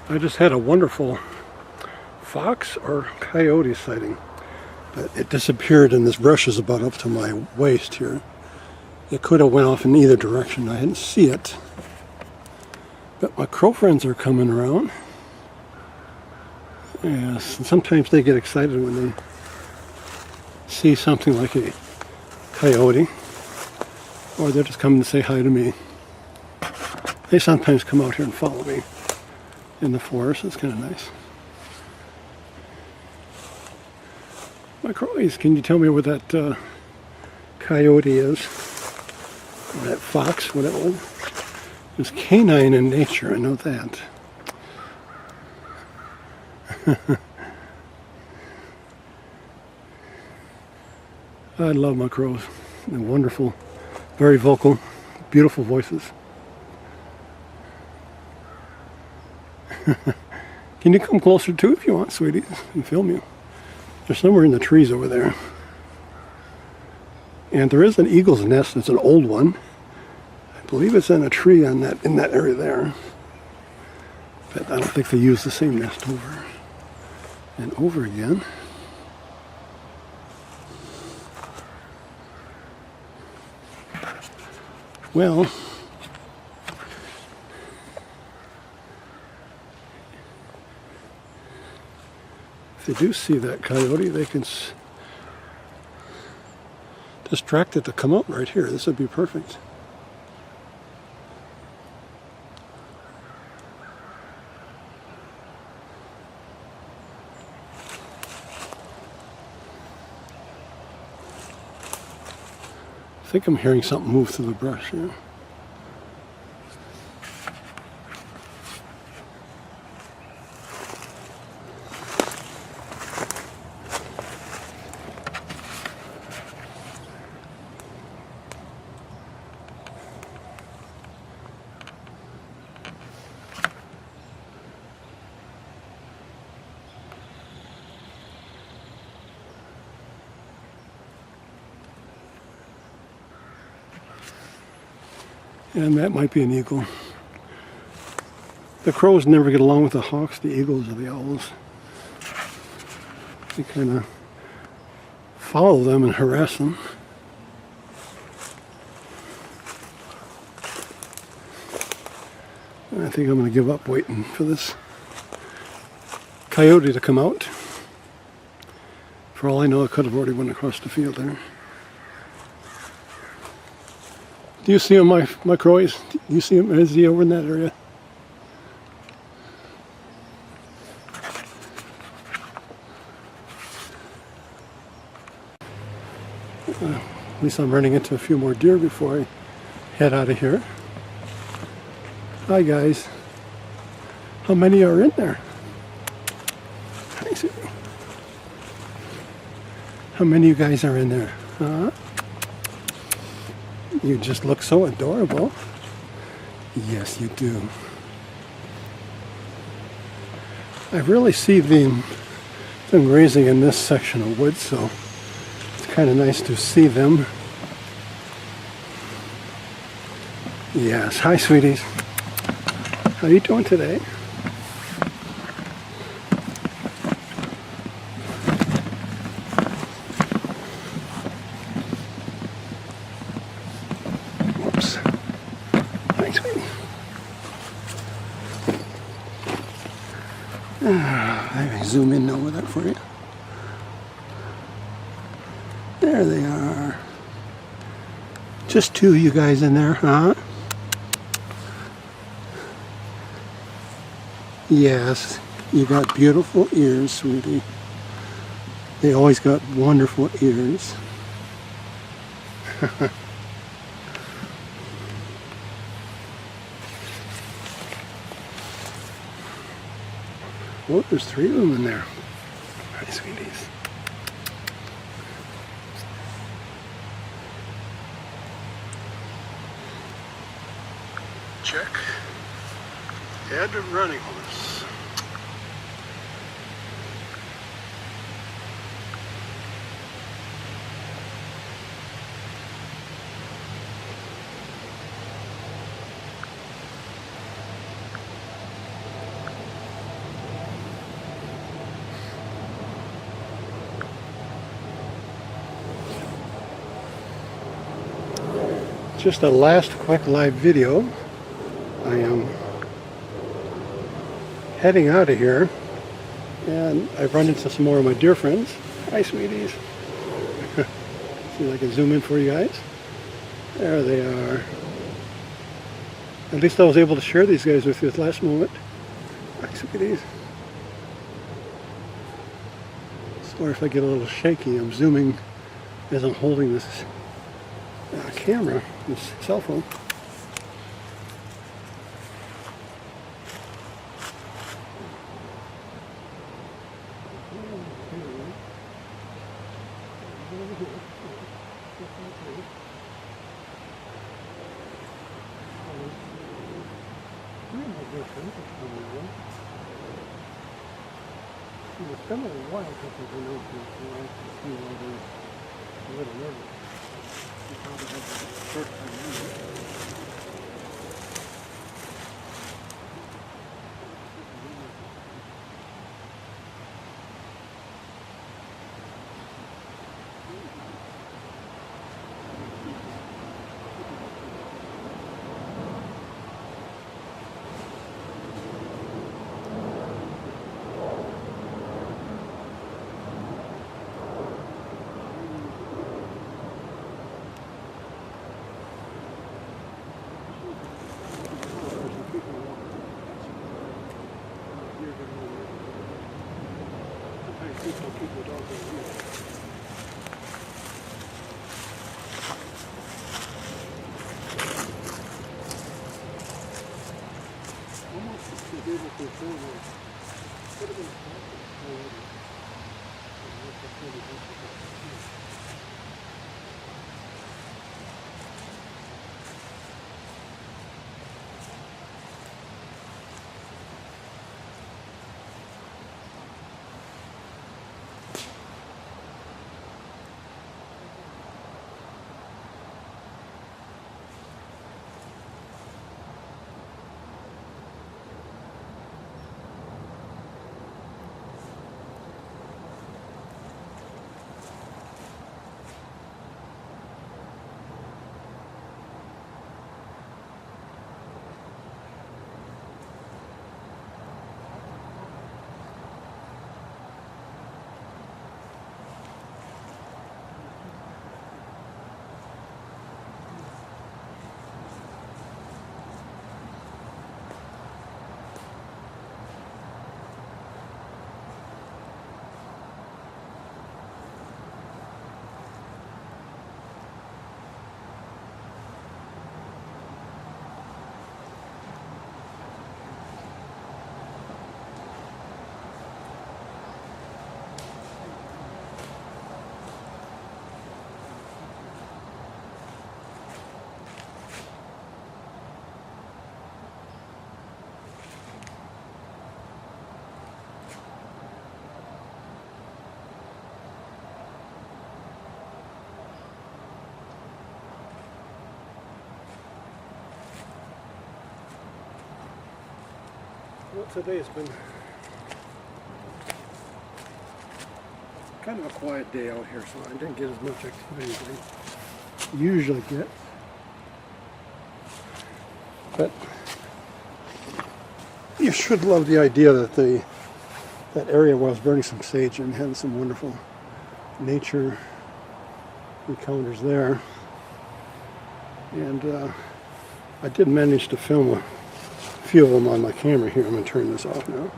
I just had a wonderful fox or coyote sighting, but it disappeared and this brush is about up to my waist here. It could have went off in either direction. I didn't see it. But my crow friends are coming around. Yes, and sometimes they get excited when they see something like a coyote, or they're just coming to say hi to me. They sometimes come out here and follow me in the forest. It's kind of nice. My crowies, can you tell me where that coyote is? Or that fox, whatever. It's canine in nature, I know that. I love my crows. They're wonderful, very vocal, beautiful voices. Can you come closer too if you want, sweetie, and film you? They're somewhere in the trees over there. And there is an eagle's nest. It's an old one. I believe it's in a tree in that area there. But I don't think they use the same nest over and over again. Well, if they do see that coyote, they can distract it to come out right here. This would be perfect. I think I'm hearing something move through the brush here. And that might be an eagle. The crows never get along with the hawks, the eagles, or the owls. They kind of follow them and harass them. And I think I'm going to give up waiting for this coyote to come out. For all I know, it could have already went across the field there. Do you see him, my crowies? Do you see him? Is he over in that area? At least I'm running into a few more deer before I head out of here. Hi guys. How many are in there? How many of you guys are in there? Huh? You just look so adorable. Yes, you do. I really see them grazing in this section of woods, so it's kind of nice to see them. Yes, hi sweeties. How are you doing today? Whoops. Hi sweetie. Let me zoom in over that for you. There they are. Just two of you guys in there, huh? Yes, you got beautiful ears, sweetie. They always got wonderful ears. Oh, there's three of them in there. Hi, sweeties. Check. Add a running horse. Just a last quick live video. I am heading out of here, and I've run into some more of my dear friends. Hi, sweeties. See if I can zoom in for you guys. There they are. At least I was able to share these guys with you at the last moment. Hi, sweeties. Sorry if I get a little shaky. I'm zooming as I'm holding this camera, this cell phone. It's been a while since I've been out here, so I have to see whether a little nervous. You probably have the first time in. Well, today has been kind of a quiet day out here, so I didn't get as much activity as I usually get. But you should love the idea that that area where I was burning some sage and had some wonderful nature encounters there. And I did manage to film a few of them on my camera here. I'm going to turn this off now.